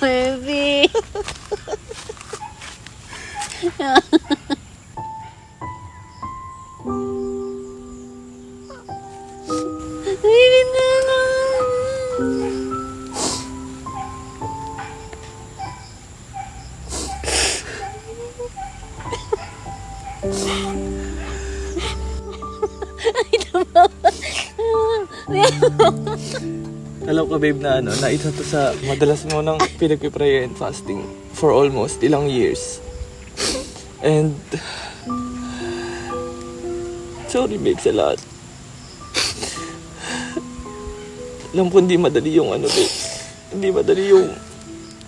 Baby. Baby na. Alam ko babe na na isa to sa madalas mo nang pinag-prayer and fasting for almost ilang years. And sorry babe sa lahat. Alam ko hindi madali yung babe. Hindi madali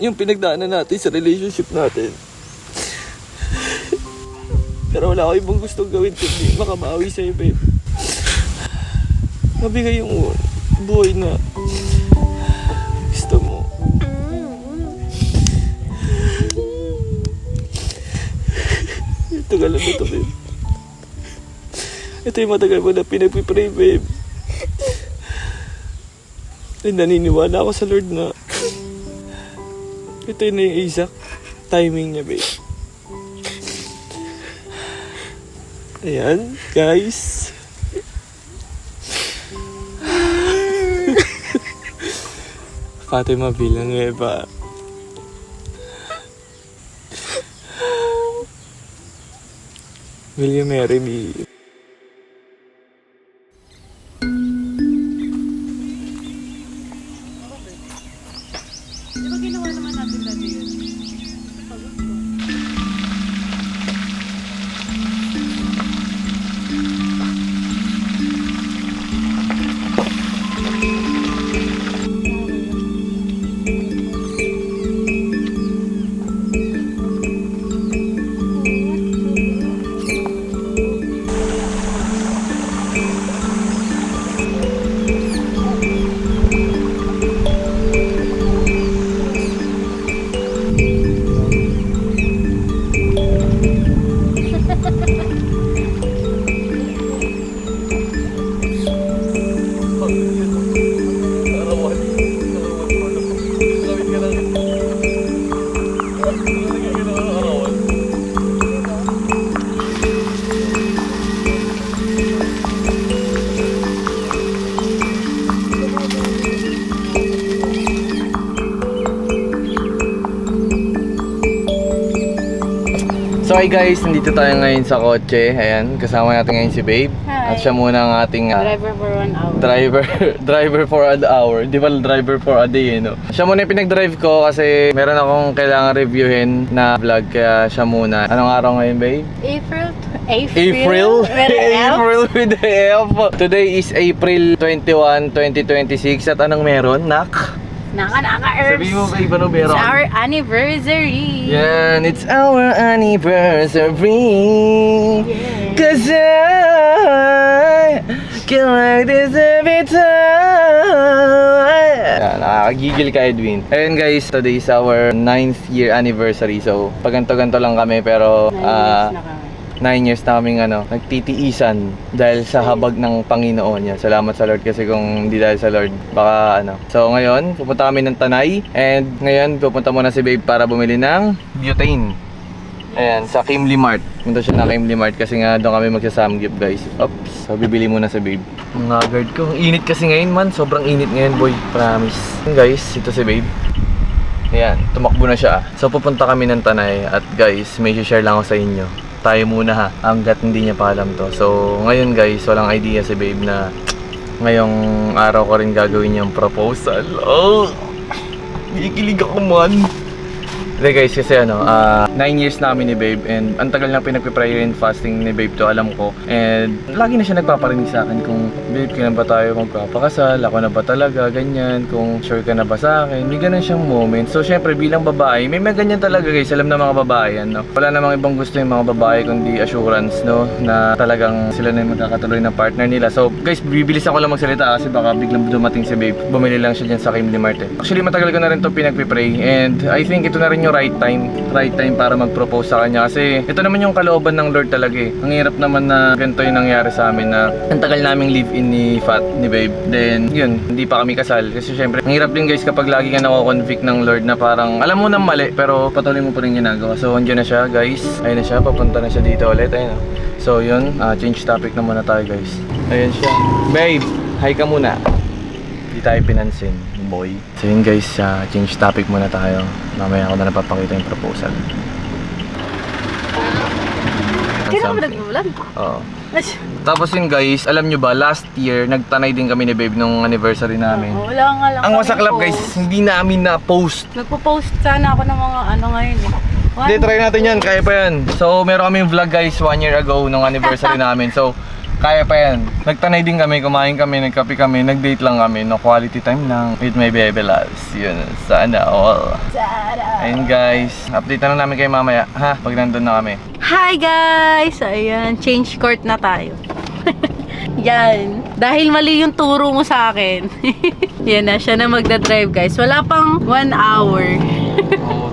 yung pinagdaanan natin sa relationship natin. Pero wala ko ibang gustong gawin kundi makabawi sa'yo babe. Mabigay yung buhay na gusto mo. Tagal na ito, babe. Ito yung matagal mo na pinagpipray, babe. And naniniwala ako sa Lord na ito na yung exact timing niya, babe. Ayan, guys. Fatima Villanueva. Will you marry me? Di ba ginawa naman natin dati yun? So hi guys, nandito tayo ngayon sa kotse. Ayan, kasama natin ngayon si Babe. Hi. At siya muna ang ating Driver for 1 hour. driver for an hour. Di ba driver for a day, no? Siya muna yung pinag-drive ko kasi meron akong kailangan reviewin na vlog. Kaya siya muna. Anong araw ngayon, Babe? April? April? April with the F. Today is April 21, 2026. At anong meron, Nak? Naka-Earth. Sabihin mo, Babe, ano meron? It's our anniversary. Yan, it's our anniversary. Yeah. Cause I can like this every time. Yan, nakakagigil ka, Edwin. Ayun guys, today is our 9th year anniversary. So, paganto-ganto lang kami pero 9 years na kami. 9 years naming nagtitiisan dahil sa habag ng Panginoon yan. Salamat sa Lord kasi kung hindi dahil sa Lord, baka So ngayon, pupunta kami ng Tanay and ngayon pupunta muna si Babe para bumili ng butane. Ayan, sa Kimli Mart. Punta siya na Kimli Mart kasi nga doon kami magsasamgip guys. Oops, so bibili muna si Babe. Mga guard ko, ang init kasi ngayon man. Sobrang init ngayon boy, promise. Guys, ito si Babe. Ayan, tumakbo na siya. So pupunta kami ng Tanay at guys, may share lang ako sa inyo. Tayo muna ha, hanggat hindi niya pa alam to. So ngayon guys, walang idea si Babe na ngayong araw ko rin gagawin yung proposal. Oh, kikilig ako man. Hindi guys, kasi 9 years namin ni Babe and ang tagal na pinagpiprayer and fasting ni Babe to, alam ko. And lagi na siya nagpaparinig sa akin kung Babe, kailan ba tayo magpapakasal? Ako na ba talaga? Ganyan. Kung sure ka na ba sa akin? May ganun siyang moment. So syempre bilang babae, may ganyan talaga guys. Alam na mga babae yan, no? Wala namang ibang gusto yung mga babae kundi assurance, no? Na talagang sila na yung magkakatuloy ng partner nila. So guys, bibilis ako lang magsalita kasi baka biglang dumating si Babe. Bumili lang siya dyan sa Kimli Mart. Actually matagal ko na rin to pinagpipray and I think ito na rin natin yung right time. Right time para mag-propose sa kanya. Kasi ito naman yung kalooban ng Lord talaga eh. Ang hirap naman na ganito yung nangyari sa amin na ang tagal naming live-in ni Babe. Then, yun, hindi pa kami kasal. Kasi syempre, ang hirap din guys kapag lagi ka nako-convict ng Lord na parang alam mo nang mali pero patuloy mo pa rin ginagawa. So, andyan na siya guys. Ayun na siya, papunta na siya dito ulit. Ayun na. So, yun, change topic na muna tayo guys. Ayun siya. Babe, hi ka muna. Hindi tayo pinansin, boy. So yun guys, change topic muna tayo. Mamaya ako na napapakita yung proposal. Kaya naman nag-vlog? Oo. Tapos yun guys, alam nyo ba, last year, nagtanay din kami ni Babe nung anniversary namin. Wala nga lang. Ang masaklap guys, hindi namin na-post. Nagpo-post sana ako ng mga ano ngayon eh. Hindi, try natin yan, kaya pa yan. So, meron kaming vlog guys 1 year ago nung anniversary namin. So, kaya pa yan. Nagtanay din kami, kumain kami, nagkape kami, nag-date lang kami. No quality time lang with my baby loves. Yun, sana all. Ayun guys, update na lang namin kayo mamaya, ha? Pag nandun na kami. Hi guys! Ayan, change court na tayo. Yan. Dahil mali yung turo mo sa akin. Yan na, siya na magdadrive guys. Wala pang 1 hour.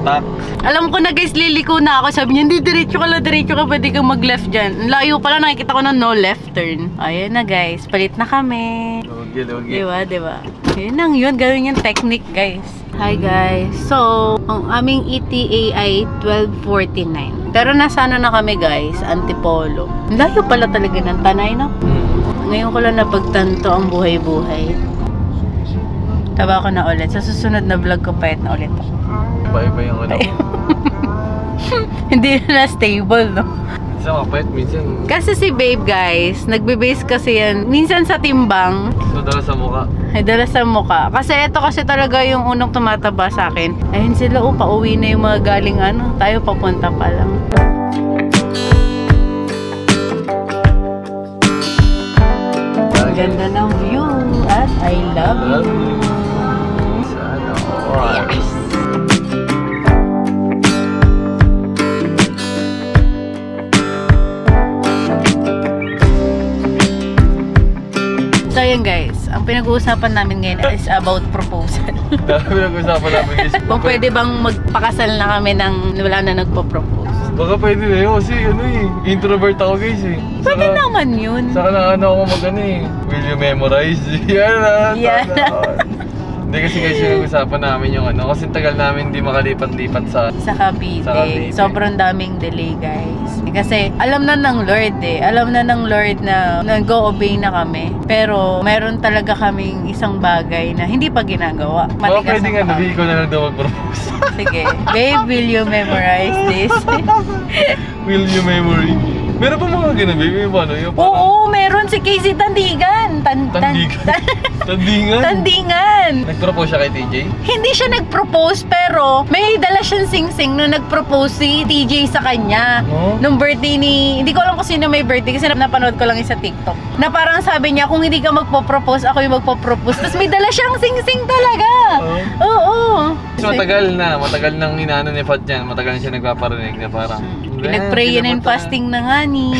Tak. Alam ko na guys, liliko na ako. Sabi niya, hindi, diretso ka, pwede kang mag-left dyan. Ang layo pala, nakikita ko na no left turn. Ayan na guys, palit na kami. Lugi. Diba? Yun lang yun, gawin yung technique guys. Hi guys. So, ang aming ETA ay 12:49. Pero nasana na kami guys, Antipolo. Ang layo pala talaga ng Tanay, no? Ngayon ko lang napagtanto ang buhay-buhay. Taba ko na ulit. Sa susunod na vlog ko, payat na ulit ako. Iba yung ano. Hindi na stable, no? Minsan mapayat, minsan Kasi si Babe, guys, nagbe-base kasi yan. Minsan sa timbang, nadala sa mukha. ay dala sa mukha. Kasi ito kasi talaga yung unang tumataba sa akin. Ayun sila, pauwi na yung mga galing ano. Tayo papunta pa lang. Ang ganda ng view at I love you. Sana all. Yes. So yun guys, ang pinag-uusapan namin ngayon is about proposal. Dami nag-usapan namin guys. Kung pwede bang magpakasal na kami nang wala na nagpo-propose. Baka pwede na yun kasi ano introvert ako guys eh. Pwede naman yun. Saka na ano ako mag will you memorize? Yan na. Yeah. Hindi kasi guys yung usapan namin yung ano, kasi tagal namin hindi makalipat-lipat sa Sa Cavite. Sa Cavite. Sobrang daming delay guys. Kasi alam na ng Lord eh. Alam na ng Lord na nag-o-obey na kami. Pero meron talaga kaming isang bagay na hindi pa ginagawa. Baka pwede nga, ang paa. ikaw na lang daw mag-propose. Sige. Babe, will you memorize this? Will you memory? Meron pa mga ganun, baby? Yung ano? Yung Oo, meron si Casey Tandigan. Tandigan? Tandingan? Tandingan. Nag-propose siya kay TJ? Hindi siya nag-propose pero may dala siyang sing-sing nung nag-propose si TJ sa kanya. Oh? Nung birthday ni... Hindi ko alam kung sino may birthday kasi napanood ko lang sa TikTok. Na parang sabi niya, kung hindi ka magpo-propose, ako yung magpo-propose. Tapos may dala siyang sing-sing talaga. Oo. So, matagal nang inaano ni Fat yan. Matagal na siya nagpaparinig na parang... Pinag-pray yun and fasting na nga ni.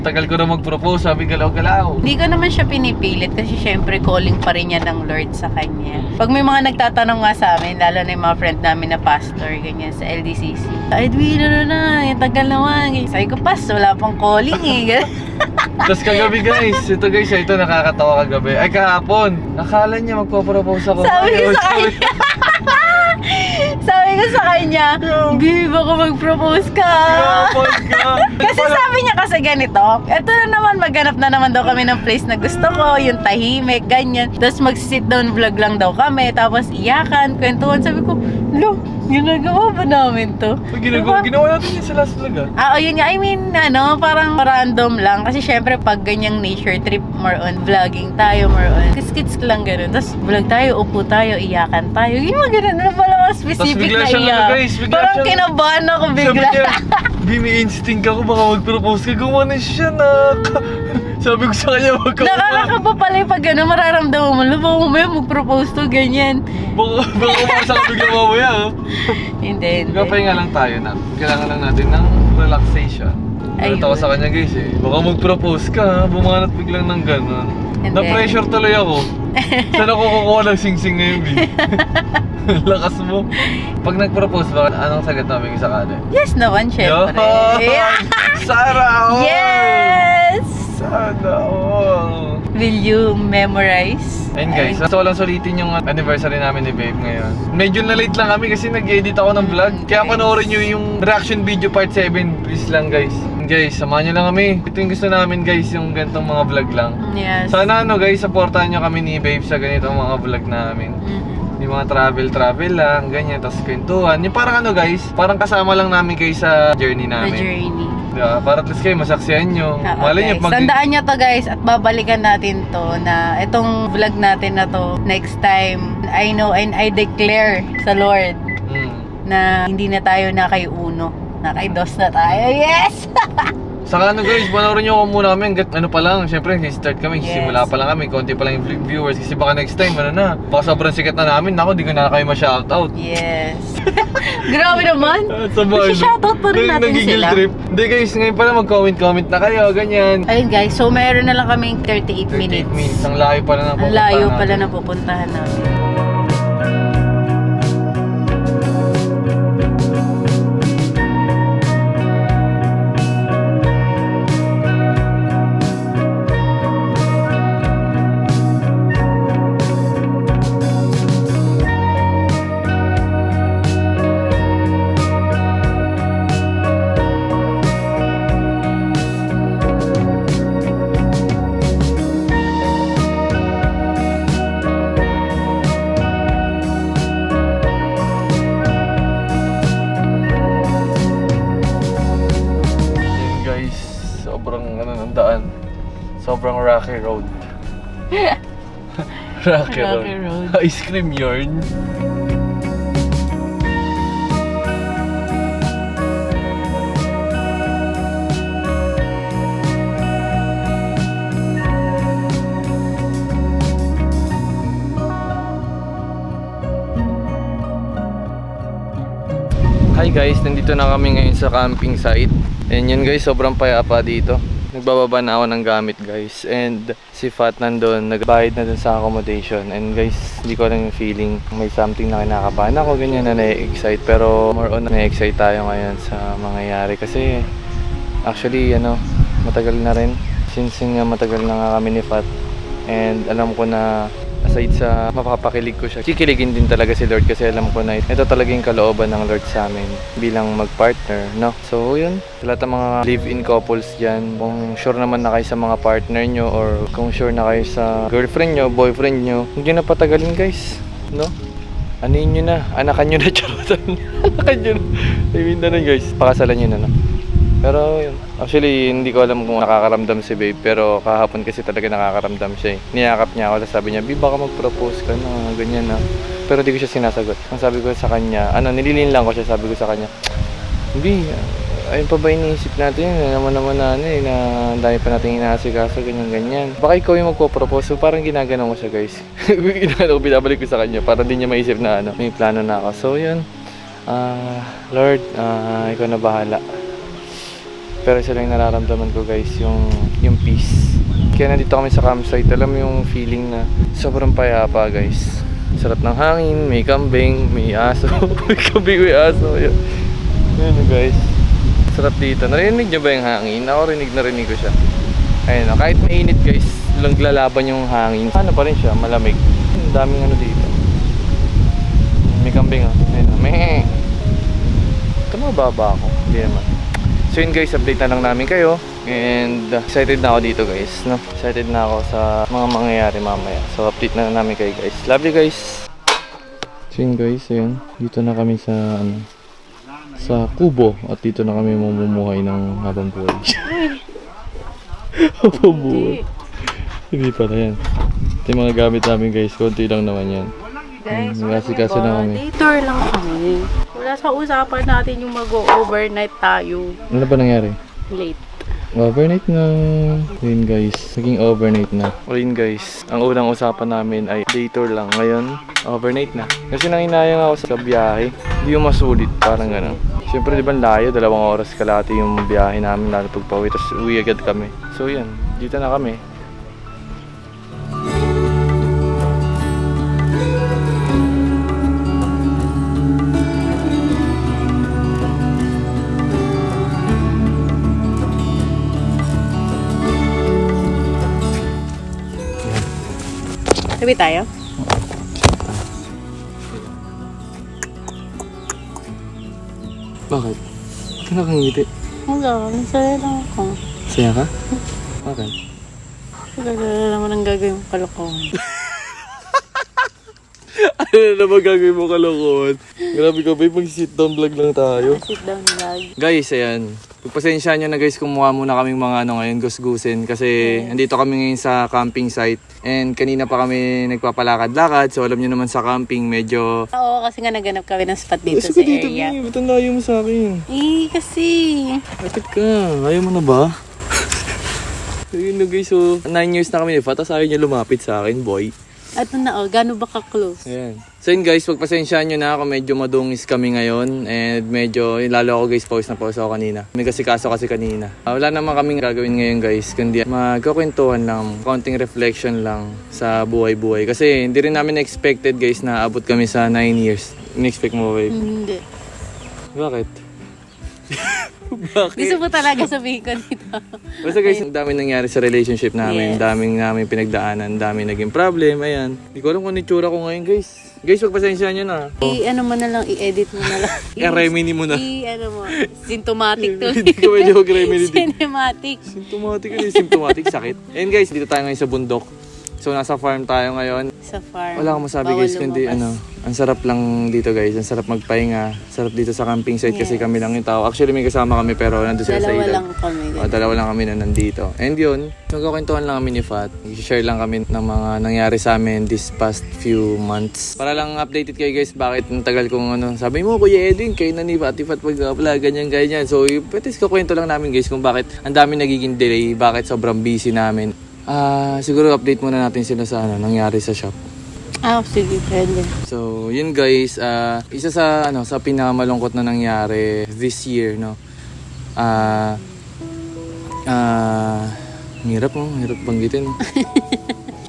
Tagal ko na mag-propose, sabi galaw-galaw. Hindi ko naman siya pinipilit kasi syempre calling pa rin niya ng Lord sa kanya. Pag may mga nagtatanong nga sa amin, lalo na yung mga friend namin na pastor, ganyan sa LDCC. Ay, na, tagal naman. Sabi ko, pas, wala pang calling eh. Tapos kagabi guys, ito nakakatawa kagabi. Ay kahapon, nakala niya magpo-propose ako. Sabi ko sa kanya, babe, ako mag-propose ka. Kasi sabi niya kasi ganito, eto na naman, maghanap na naman daw kami ng place na gusto ko, yung tahimik, ganyan. Tapos mag-sit down vlog lang daw kami, tapos iyakan, kwentuhan. Sabi ko, lo, ginagawa ba namin to? Ginawa natin yun sa last vlog Yun nga, I mean, parang random lang. Kasi syempre, pag ganyang nature trip, more on vlogging tayo, more on kits-kits lang ganun. Tapos vlog tayo, upo tayo, iyakan tayo. Yung mga ganun, ano pala mga specific na iyak. Parang kinabahan ako bigla. Sabi niya, may instinct ako, baka mag-propose ka. Gumawa siya na. Sabi ko sa kanya, Nakakakaba pala yung pag gano'n, mararamdaman mo, baka mamaya mag-propose to, ganyan. Baka kumasa ka bigla mamaya. Hindi. Pahinga lang tayo na. Kailangan lang natin ng relaxation. Nalata ko sa kanya guys eh. Baka mag-propose ka, bumanat biglang ng gano'n. Na-pressure tuloy ako. Saan ako kukuha ng sing-sing ngayon, B? Lakas mo. Pag nag-propose ba, anong sagot namin sa kanya? Yes naman, syempre. Yeah. Sana all! Yes! Sana all! Will you memorize? Ayun guys, so walang sulitin yung anniversary namin ni Babe ngayon. Medyo na-late lang kami kasi nag-edit ako ng vlog. Kaya panoorin nyo yung reaction video part 7. Please lang guys. Guys, samahan nyo lang kami. Ito yung gusto namin guys, yung ganitong mga vlog lang. Yes. Sana guys, supportahan nyo kami ni Babe sa ganitong mga vlog namin. Yung mga travel lang, ganyan, tapos kwentuhan. Yung parang guys, parang kasama lang namin kayo sa journey The namin. journey. Diba? Para at least kayo masaksihan nyo. Malay nyo, Tandaan nyo to guys at babalikan natin to na itong vlog natin na to next time. I know and I declare sa Lord na hindi na tayo nakay-uno. Nakay-dos na tayo. Yes! Saka guys, panoorin nyo ko muna kami hanggat pa lang, syempre start kami, Yes. simula pa lang kami, konti pa lang yung viewers kasi baka next time, baka sobrang sikat na namin, nako, di ko na kayo ma-shoutout. Yes. Grabe naman. Sabay, Shoutout pa rin natin nagigil sila. trip. Hindi guys, ngayon pala mag-comment na kayo, ganyan. Ayun guys, so meron na lang kaming 38 38 minutes. minutes, ang layo pala ng Ang layo pala na pupuntahan namin. Sobrang rocky road. Rocky road. Ice cream yarn. Hi guys, nandito na kami ngayon sa camping site. And yun guys, sobrang payapa dito. Nagbababa na ako ng gamit guys. And si Fat nandun, nagbayad na dun sa accommodation. And guys, hindi ko lang yung feeling may something na kinakabahan ako, ganyan na na-excite. Pero more on na-excite tayo ngayon sa mangyayari. Kasi actually, matagal na rin. Since nga matagal na nga kami ni Fat. And alam ko na aside sa mapapakilig ko siya, kikiligin din talaga si Lord kasi alam ko na ito talaga yung kalooban ng Lord sa amin bilang mag-partner, no? So yun, sa lahat ng mga live-in couples dyan, kung sure naman na kayo sa mga partner nyo or kung sure na kayo sa girlfriend nyo, boyfriend nyo, hindi na patagalin guys, no? Anin nyo na, anakan nyo na, charotan. Anakan nyo na. I mean na rin guys, pakasalan nyo na, no? Pero yun, actually hindi ko alam kung nakakaramdam si Babe, pero kahapon kasi talaga nakakaramdam siya eh. Niyakap niya ako, sabi niya, "Babe, baka mag-propose ka na," ganyan na. Pero di ko siya sinasagot. Ang sabi ko sa kanya, nililin lang ko siya, sabi ko sa kanya, "Babe, ayun pa ba iniisip natin yun? Naman na na dahil pa natin inaasikaso, ganyan. Baka ikaw yung magpo-propose." So parang ginaganon ko siya guys. Binabalik ko sa kanya para di niya maisip na may plano na ako. So yun, Lord, ikaw na bahala. Pero isa lang nararamdaman ko guys, yung peace. Kaya nandito kami sa campsite, alam mo yung feeling na sobrang payapa guys. Sarap ng hangin, may kambing, may aso. May kambing, may aso. Yun guys. Sarap dito. Narinig nyo ba yung hangin? Ako narinig ko siya. Ayun, kahit mainit guys, lalaban yung hangin. Ano pa rin siya, malamig. Ang daming dito. May kambing Ayun, meh. Ito mababa ako. Hindi naman. So yun guys, update na lang namin kayo. And excited na ako dito guys, no? Excited na ako sa mga mangyayari mamaya. So update na lang namin kayo guys. Love you guys. So yun guys, ayun. Dito na kami sa sa kubo. At dito na kami mamumuhay ng habang buhay. Habang buhay. Hindi pala yan. Ito yung mga gamit namin guys. Konti lang naman yan. Guys, Kasi na kami. later lang kami. Wala sa usapan natin yung mag-overnight tayo. Ano ba nangyari? Late. Overnight na. Ayun guys, naging overnight na. Ayun guys, ang unang usapan namin ay day tour lang. Ngayon, overnight na. Kasi nanginayang ako sa biyahe. Hindi yung masulit, parang gano'n. Siyempre di ba layo, 2 oras kalahati yung biyahe namin lalo pagpauwi. Tapos uwi agad kami. So yan, dito na kami. Sabi tayo? Bakit? Ba't ka nakangiti? Wala, masaya lang ako. Saya ka? Bakit? Gagawin naman ang gagawin mong kalokohan. Ano na magagawin mo kalokohan? Grabe ka babe, mag-sit down vlog lang tayo. Sit down vlog. Guys, ayan. Pagpasensya nyo na guys, kumuha muna kaming mga ngayon, gusgusin. Kasi andito kami ngayon sa camping site. And kanina pa kami nagpapalakad-lakad. So alam nyo naman sa camping, medyo... Oo, kasi nga naganap kami ng spot dito Gusto sa ko dito, area. babe. Ba't ang layo mo sa akin? Kasi... Bakit ka? Ayaw mo na ba? Ayun na guys, so 9 years na kami ni Fat. Tapos ayaw niya lumapit sa akin, boy. At na, gano'n ba ka-close? Ayan. So yun guys, pagpasensyaan nyo na ako, medyo madungis kami ngayon. And medyo, lalo ako guys, pause na pause ako kanina. May kasikaso kasi kanina. Wala naman kaming gagawin ngayon guys, kundi magkukwentuhan lang, konting reflection lang sa buhay-buhay. Kasi hindi rin namin expected guys na abot kami sa 9 years. In-expect mo babe? Hindi. Bakit? Bakit? Gusto mo talaga sabihin ko dito. Basta guys, ang daming nangyari sa relationship namin. Yes. Daming namin pinagdaanan, daming naging problem. Ayan. Hindi ko alam kung ano itsura ko ngayon guys. Guys, pagpasensya nyo na. Ano mo na lang, i-edit mo na lang. I-remedy mo na. Ano mo, symptomatic to. Hindi ko medyo mag-remedy. Cinematic. Symptomatic yun eh. Symptomatic sakit. And guys, dito tayo ngayon sa bundok. So nasa farm tayo ngayon. Sa farm. Wala akong masabi Bawal guys, kundi lumabas. ang sarap lang dito guys. Ang sarap magpahinga. Sarap dito sa camping site kasi Yes. kami lang yung tao. Actually may kasama kami pero nandun sila sa Dalawa ilog. lang kami. Dalawa lang kami na nandito. And yun, magkakwentuhan lang kami ni Fat. I-share lang kami ng mga nangyari sa amin this past few months. Para lang updated kayo guys, bakit ang tagal kong sabi mo Kuya Edwin, kayo na ni Fat pag-upload, ganyan. So, pwede kukwento lang namin guys kung bakit ang dami nagiging delay, bakit sobrang busy namin. Siguro update muna natin sila sa nangyari sa shop. Sige, pwede. So, yun guys, isa sa sa pinakamalungkot na nangyari this year, no. Hirap banggitin.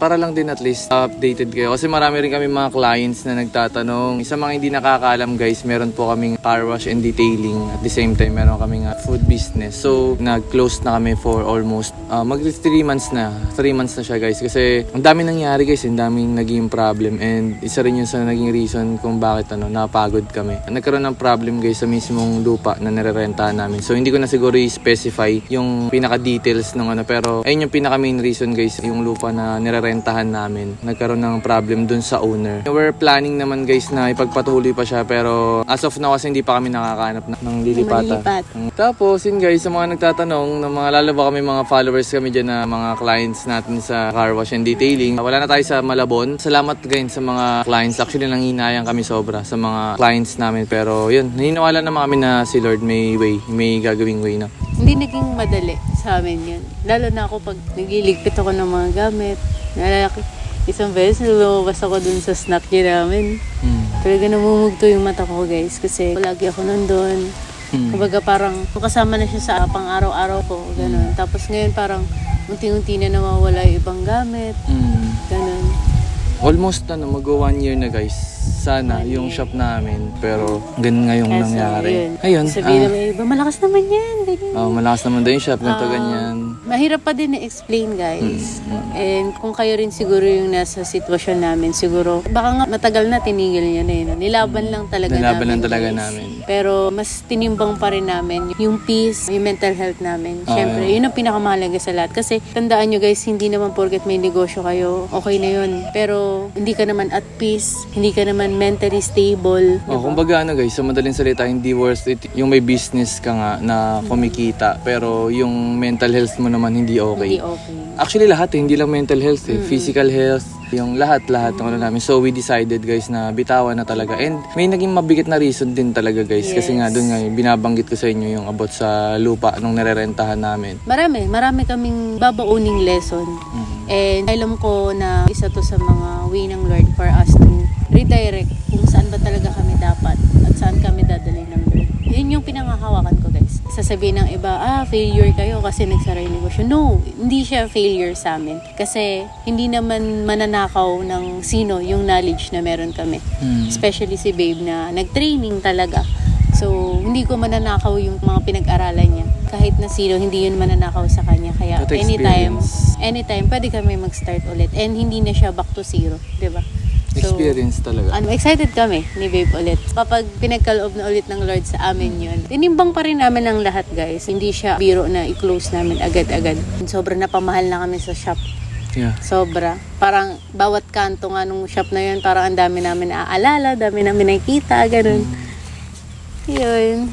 Para lang din at least updated kayo. Kasi marami rin kami mga clients na nagtatanong. Sa mga hindi nakakaalam guys, meron po kaming car wash and detailing. At the same time, meron kaming food business. So, nag-close na kami for almost mag 3 months na. 3 months na siya guys. Kasi ang dami nangyari guys. Ang daming naging problem. And isa rin yun sa naging reason kung bakit napagod kami. Nagkaroon ng problem guys sa mismong lupa na nirerentahan namin. So, hindi ko na siguro i-specify yung pinaka-details ng pero ayun yung pinaka-main reason guys. Yung lupa na nirerentahan namin. Nagkaroon ng problem dun sa owner. We're planning naman guys na ipagpatuloy pa siya pero as of now kasi hindi pa kami nakakahanap ng lilipatan. Tapos yun guys, sa mga nagtatanong, ng mga lalo ba kami mga followers kami dyan na mga clients natin sa car wash and detailing. Wala na tayo sa Malabon. Salamat guys sa mga clients. Actually nanginayang kami sobra sa mga clients namin pero yun, naniniwala naman kami na si Lord may way, may gagawing way na. Hindi naging madali sa amin yun. Lalo na ako pag nagliligpit ako ng mga gamit. Nalaki, isang beses lumabas ako dun sa snack niya namin. Talaga namumugto yung mata ko guys kasi lagi ako nandun. Kumbaga parang kasama na siya sa pang-araw-araw ko. Ganun. Tapos ngayon parang unti-unti na nawawala yung ibang gamit. Ganun. Almost mag-1 year na guys. Sana yung shop namin pero ganun nga yung nangyari. Ayun. Sabihin naman iba, malakas naman yan. Ganyan. Malakas naman daw yung shop, ganito ganyan. Mahirap pa din na-explain guys. And kung kayo rin siguro yung nasa sitwasyon namin, siguro baka nga matagal na tinigil niya na yun. Nilaban lang talaga namin. Pero mas tinimbang pa rin namin yung peace, yung mental health namin. Siyempre, yun ang pinakamahalaga sa lahat. Kasi tandaan nyo guys, hindi naman porket may negosyo kayo, okay na yun. Pero hindi ka naman at peace, hindi ka naman mentally stable. Kumbaga guys, sa madaling salita, hindi worth it yung may business ka nga na kumikita pero yung mental health mo naman hindi okay. Hindi okay. Actually lahat hindi lang mental health physical health, yung lahat ng namin. So we decided guys na bitawan na talaga. And may naging mabigat na reason din talaga guys. Kasi nga doon nga binabanggit ko sa inyo yung about sa lupa nung nirerentahan namin. Marami kaming babauning lesson. And alam ko na isa to sa mga way ng Lord for us to redirect kung saan ba talaga kami dapat at saan kami dadalhin ng Lord. Yun yung pinangahawakan ko guys. Sasabihin ng iba, failure kayo kasi nagsara yung negosyo. No, hindi siya failure sa amin. Kasi hindi naman mananakaw ng sino yung knowledge na meron kami. Especially si Babe na nag-training talaga. So, hindi ko mananakaw yung mga pinag-aralan niya. kahit na sino, hindi yun mananakaw sa kanya. Kaya That anytime, pwede kami mag-start ulit. And hindi na siya back to zero, di ba? So, Experience talaga. excited kami ni Babe ulit. Kapag pinagkaloob na ulit ng Lord sa amin yun, tinimbang pa rin namin ang lahat, guys. Hindi siya biro na i-close namin agad-agad. Sobrang napamahal na kami sa shop. Yeah. Sobra. Parang bawat kanto nga nung shop na yun, parang ang dami namin naaalala, dami namin nakikita, ganun. Yun.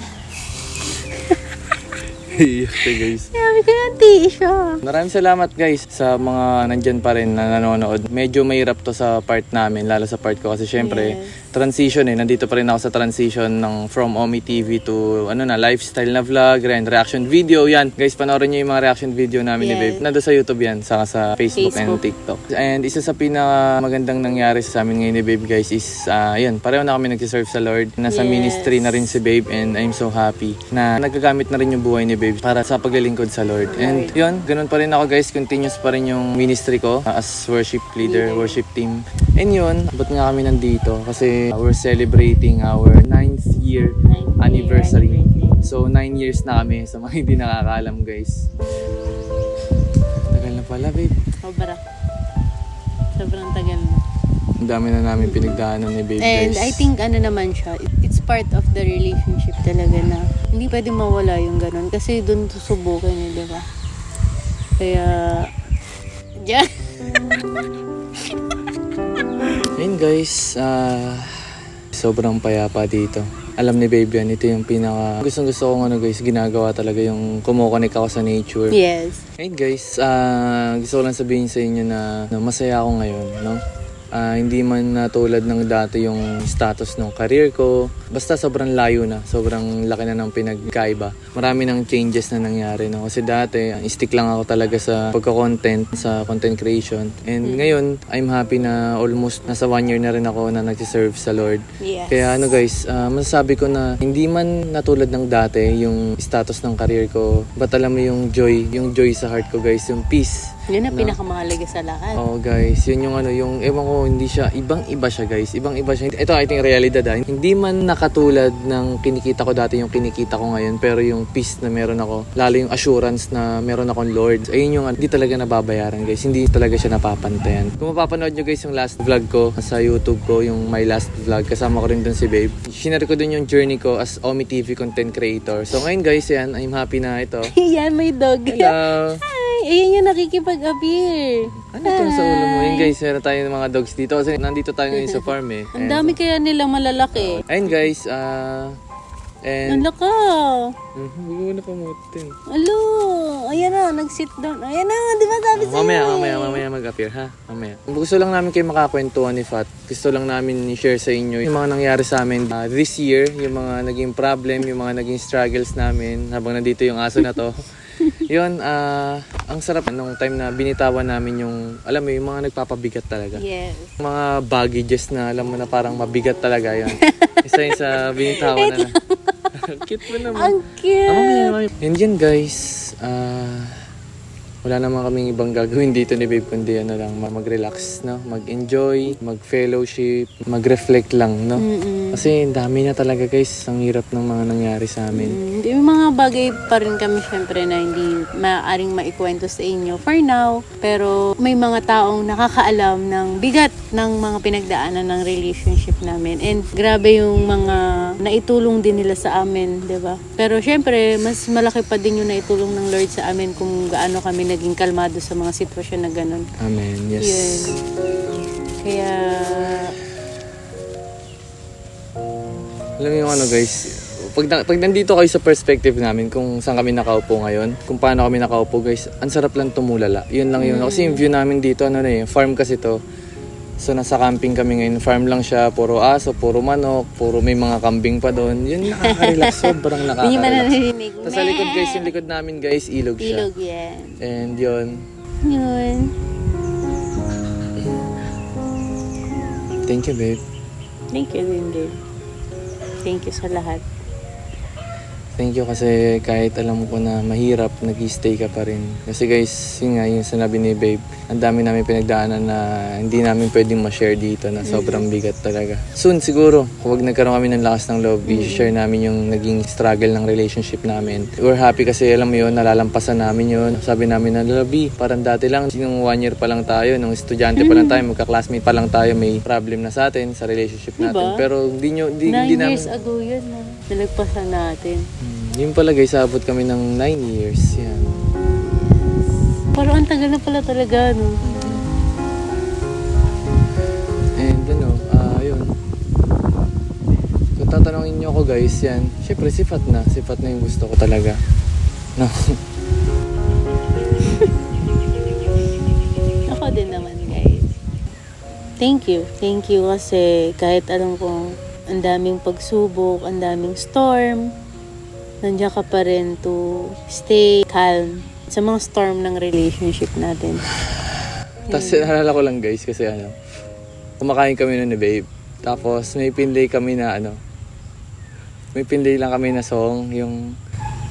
Guys. Sabi ko yan, siya. Maraming salamat guys sa mga nandyan pa rin na nanonood. Medyo mahirap to sa part namin, lalo sa part ko kasi syempre transition nandito pa rin ako sa transition ng from Omi TV to lifestyle na vlog and reaction video. Yan guys, panoorin niyo yung mga reaction video namin ni Babe. Nando sa YouTube yan, saka sa Facebook and TikTok. And isa sa pinaka magandang nangyari sa amin ngayon ni Babe guys is yun, pareho na kami nagsiserve sa Lord. Nasa ministry na rin si Babe and I'm so happy na nagagamit na rin yung buhay ni Babe para sa paglilingkod sa Lord. And yun, ganun pa rin ako guys, continuous pa rin yung ministry ko as worship leader, worship team. And yun, ba't nga kami nandito? Kasi we're celebrating our 9th year anniversary. So 9 years na kami sa mga hindi nakakaalam guys. Tagal na pala Babe. Sobrang tagal na. Ang dami na namin pinagdaanan ni Babe guys. And I think naman siya, it's part of the relationship talaga na hindi pwede mawala yung ganun kasi doon susubukan di ba? Kaya Ayun guys, sobrang payapa dito. Alam ni Babe yan, ito yung pinaka gustong-gusto kong guys, ginagawa talaga yung kumukonek ako sa nature. Yes. Ayun guys, gusto ko lang sabihin sa inyo na masaya ako ngayon, no? Hindi man tulad ng dati yung status ng career ko. Basta sobrang layo na. Sobrang laki na ng pinagkaiba. Marami ng changes na nangyari. No? Kasi dati, stick lang ako talaga sa pagka-content, sa content creation. And ngayon, I'm happy na almost nasa 1 year na rin ako na nagsiserve sa Lord. Yes. Kaya guys, masasabi ko na hindi man natulad ng dati yung status ng career ko. But alam mo yung joy sa heart ko guys, yung peace. Yun ang pinakamahalaga sa lahat. Oh guys, yun yung yung ewan ko, hindi siya, ibang-iba siya guys, ibang-iba siya. Ito I think realidad hindi man nakatulad ng kinikita ko dati yung kinikita ko ngayon, pero yung peace na meron ako, lalo yung assurance na meron akong Lord, ayun yung hindi talaga nababayaran guys, hindi talaga siya napapantayan. Kung mapapanood nyo guys yung last vlog ko sa YouTube ko, yung my last vlog, kasama ko rin dun si Babe. Sinare ko dun yung journey ko as Omi TV content creator. So ngayon guys, yan, I'm happy na ito. Yan, may dog. Hello! Ayan yung nakikipag-appear. Ano ito sa ulo mo? Yun guys, meron tayo ng mga dogs dito kasi nandito tayo ngayon sa farm Ang dami kaya nila malalaki. Ayun guys, and... Ang laka. Hindi ko na pamutin. Alo, ayan na, nag-sit down. Ayan na, di ba sabi sa'yo? Mamaya mag-appear ha? Mamaya. Gusto lang namin kayo makakwentuhan ni Fat. Gusto lang namin i-share sa inyo yung mga nangyari sa amin this year, yung mga naging problem, yung mga naging struggles namin habang nandito yung aso na to. Yun, ang sarap nung time na binitawan namin yung, alam mo, yung mga nagpapabigat talaga. Yes. Mga baggages na alam mo na parang mabigat talaga yun. Isa yun sa binitawan na. Cute mo naman. Ang cute. And yan guys, wala naman kaming ibang gagawin dito ni Babe kundi lang mag-relax, no? Mag-enjoy, mag-fellowship, mag-reflect lang, no? Kasi dami na talaga guys, ang hirap ng mga nangyari sa amin. May mga bagay pa rin kami syempre na hindi maaaring maikwento sa inyo for now, pero may mga taong nakakaalam ng bigat ng mga pinagdaanan ng relationship namin. And grabe yung mga naitulong din nila sa amin, 'di ba? Pero syempre, mas malaki pa din yung naitulong ng Lord sa amin kung gaano kami naging kalmado sa mga sitwasyon na ganun. Amen, yes. Yun. Kaya... Alam mo yung guys, pag nandito kayo sa perspective namin kung saan kami nakaupo ngayon, kung paano kami nakaupo guys, ang sarap lang tumulala. Yun lang yun. Kasi yung view namin dito, farm kasi to. So nasa camping kami ngayon, farm lang siya, puro aso, puro manok, puro may mga kambing pa doon. Yun nakaka-relax, sobrang nakaka-relax. Hindi man narinig. Tapos sa likod guys, yung likod namin guys, ilog siya. Ilog yan. And yun. Yun. Thank you babe. Thank you din, babe. Thank you sa lahat. Thank you kasi kahit alam ko na mahirap, nag-stay ka pa rin. Kasi guys, yun nga, yung sinabi ni Babe, ang dami namin pinagdaanan na hindi namin pwedeng ma-share dito na sobrang bigat talaga. Soon siguro, kung nagkaroon kami ng lakas ng loob, i-share namin yung naging struggle ng relationship namin. We're happy kasi alam mo yun, nalalampasan namin yun. Sabi namin na, Labi, parang dati lang, nung 1 year pa lang tayo, nung estudyante pa lang tayo, magka-classmate pa lang tayo, may problem na sa atin, sa relationship natin. Diba? Pero hindi 9 namin... years ago yun na nalagpasan natin. Yun pala guys, abot kami ng 9 years. Yan. Parang ang tagal na pala talaga, no? And yun. Kung tatanungin nyo ako guys, yan. Syempre, sifat na yung gusto ko talaga. No? Ako din naman, guys. Thank you kasi kahit alam kong ang daming pagsubok, ang daming storm, nandiyan ka pa rin to stay calm sa mga storm ng relationship natin. Tapos naalala ko lang guys kasi kumakain kami nun ni Babe. Tapos may pinlay kami na may pinlay lang kami na song, yung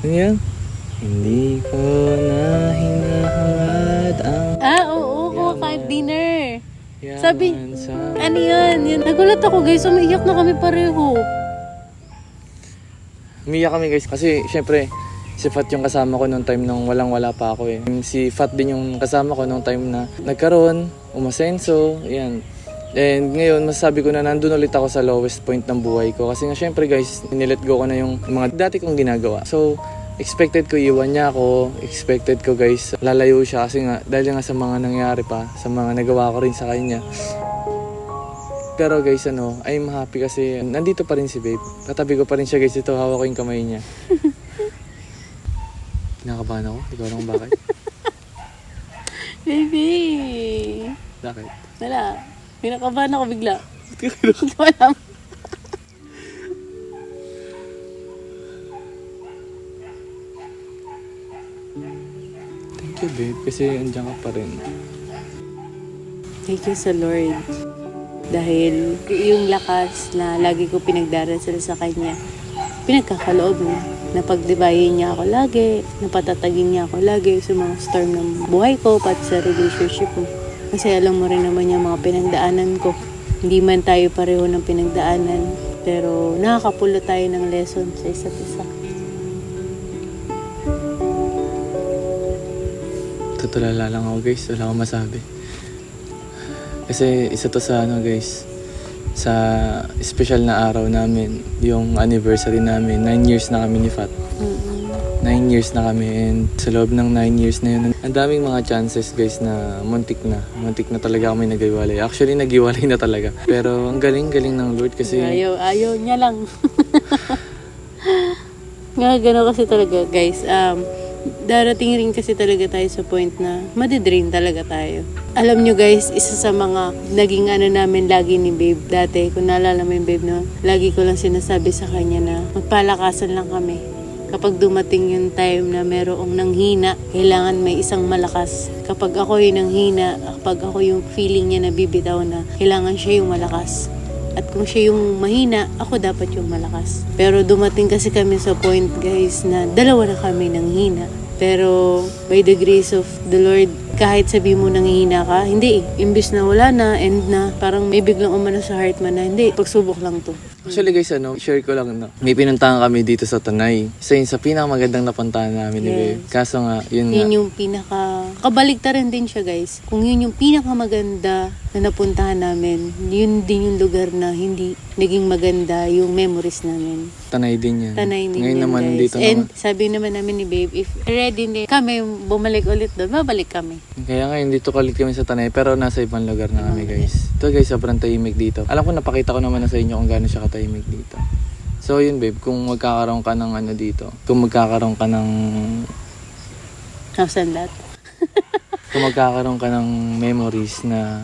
ano yan? Hindi ko na hinahangad ang Oo, kumakain dinner. yaman Sabi, sa... ano yan? Nagulat ako guys, umiiyak na kami pareho. Umiyak kami guys kasi syempre si Fat yung kasama ko nung time nung walang-wala pa ako eh. Si Fat din yung kasama ko nung time na nagkaroon, umasenso, yan. And ngayon, masasabi ko na nandun ulit ako sa lowest point ng buhay ko. Kasi nga syempre guys, nilet go ko na yung mga dati kong ginagawa. So, expected ko iwan niya ako. Expected ko guys, lalayo siya kasi nga dahil nga sa mga nangyari pa, sa mga nagawa ko rin sa kanya. Pero guys, I'm happy kasi nandito pa rin si Babe. Katabi ko pa rin siya guys. Ito, hawak ko yung kamay niya. Kinakabahan ako. Hindi ko alam kung bakit. Baby! Bakit? Wala. Pinakabahan ako bigla. Hindi ko alam. Thank you Babe kasi andiyan ka pa rin. Thank you sa Lord. Dahil yung lakas na lagi ko pinagdarasal sa Kanya, pinagkakaloob niya. Napagdibayin niya ako lagi, napatatagin niya ako lagi sa mga storm ng buhay ko, pati sa relationship ko. Kasi alam mo rin naman yung mga pinagdaanan ko. Hindi man tayo pareho ng pinagdaanan, pero nakakapulo tayo ng lesson sa isa't isa. Tutulala lang ako guys, wala akong masabi. Kasi isa to sa guys, sa special na araw namin, yung anniversary namin, 9 years na kami ni Fat. 9 years na kami and sa loob ng 9 years na yun, ang daming mga chances guys na muntik na talaga kami nag-iwalay. Actually nag-iwalay na talaga. Pero ang galing ng Lord kasi... Ayaw niya lang. Nga, gano'n kasi talaga guys. Darating rin kasi talaga tayo sa point na madidrain talaga tayo. Alam nyo guys, isa sa mga naging namin lagi ni Babe dati, kung naalala mo yung Babe no, lagi ko lang sinasabi sa kanya na magpalakasan lang kami. Kapag dumating yung time na merong nanghina, kailangan may isang malakas. Kapag ako yung nanghina, kapag ako yung feeling niya na bibitaw na, kailangan siya yung malakas. At kung siya yung mahina, ako dapat yung malakas. Pero dumating kasi kami sa point guys na dalawa na kami nanghina. Pero by the grace of the Lord, kahit sabi mo nanghihina ka, hindi eh. Imbis na wala na, end na, parang may biglang umano sa heart mo na, hindi, pagsubok lang to. Actually guys, share ko lang may pinuntahan kami dito sa Tanay. Isa yun sa pinakamagandang napuntahan namin ni Babe. Kaso nga, yun yung kabaligtaran din siya guys. Kung yun yung pinakamaganda na napuntahan namin, yun din yung lugar na hindi naging maganda yung memories namin. Tanay din yan. Tanay din Ngayon yan naman guys. dito And naman. sabi naman namin ni Babe, if ready na kami bumalik ulit doon, babalik kami. Kaya ngayon dito kalit kami sa Tanay pero nasa ibang lugar na kami guys. Ito guys, sobrang tahimik dito. Alam ko napakita ko naman na sa inyo kung gaano siya katahimik dito. So yun Babe, kung magkakaroon ka ng dito, kung magkakaroon ka ng House and lot. kung magkakaroon ka ng memories na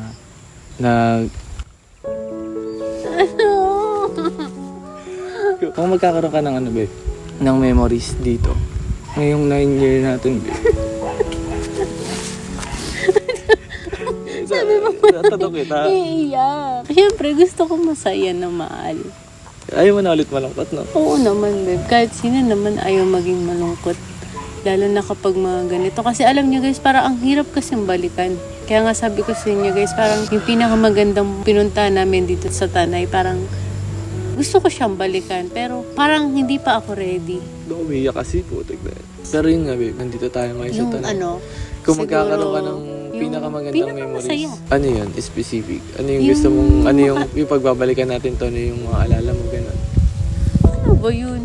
kung magkakaroon ka ng Babe, ng memories dito ngayong 9 year natin Babe. Sabi mo Tatanong kita. iiyak. Siyempre, gusto ko masaya na mahal. Ayaw mo na ulit malungkot, no? Oo naman, babe. Kahit sino naman ayaw maging malungkot. Lalo na kapag mga ganito. Kasi alam nyo guys, parang ang hirap kasing balikan. Kaya nga sabi ko sa inyo guys, parang yung pinakamagandang pinunta namin dito sa Tanay, parang gusto ko siyang balikan. Pero parang hindi pa ako ready. Umiyak kasi po, tignan. Pero yun nga, babe, nandito tayo ngayon sa Yung Tanay. siguro, Kung magkakaroon ka ng yung pinakamagandang pinakamasaya. memories, ano yun, specific? Ano yung gusto mong, ano yung pagbabalikan natin to, ano yung mga alala mo, gano'n? Ano ba yun?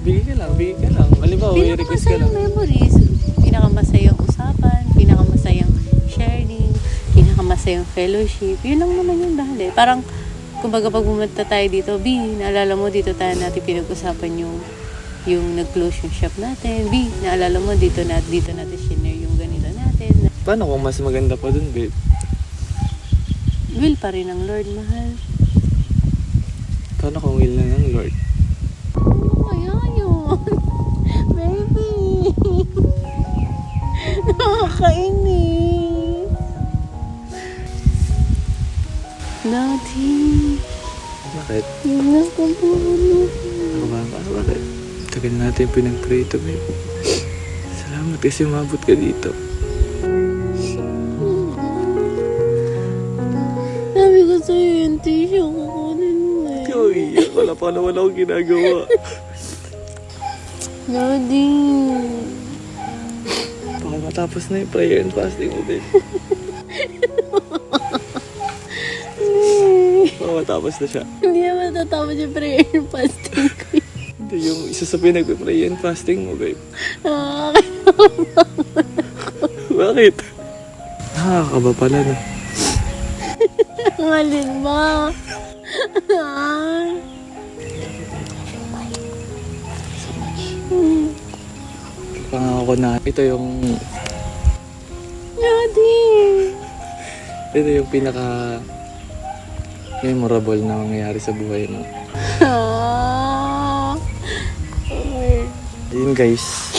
Bigay ka lang. Halimbawa, i-request ka lang. Pinakamasayang memories, pinakamasayang usapan, pinakamasayang sharing, pinakamasayang fellowship. Yun lang naman yung dahil eh. Parang, kumbaga pag pumunta tayo dito, B, naalala mo dito tayo natin pinag-usapan yung nag-close yung shop natin. B, naalala mo dito natin shinare yung ganito natin. Paano kung mas maganda pa dun, babe? Will pa rin ang Lord, mahal. Paano kung will na ng Lord? Kaya yun. Baby. Nakakainis. Daddy. Bakit? Yun na kumulong. Ako ba? Bakit? Tagal natin pinag-pray ito, babe. Salamat kasi umabot ka dito. Sabi ko sa'yo yung tissue kukunin mo eh. Ikaw iyak. Wala pa naman akong ginagawa. Daddy. Baka matapos na yung prayer and fasting mo, babe. Baka matapos na siya. Hindi naman tatapos yung prayer and fasting ko. Hindi, yung isa sa pinag-pray and fasting mo, babe. Bakit? Nakakaba pala, no? Ang alin ba? Pangako na. Ito yung Daddy. pinaka memorable na mangyayari sa buhay mo. Yun guys.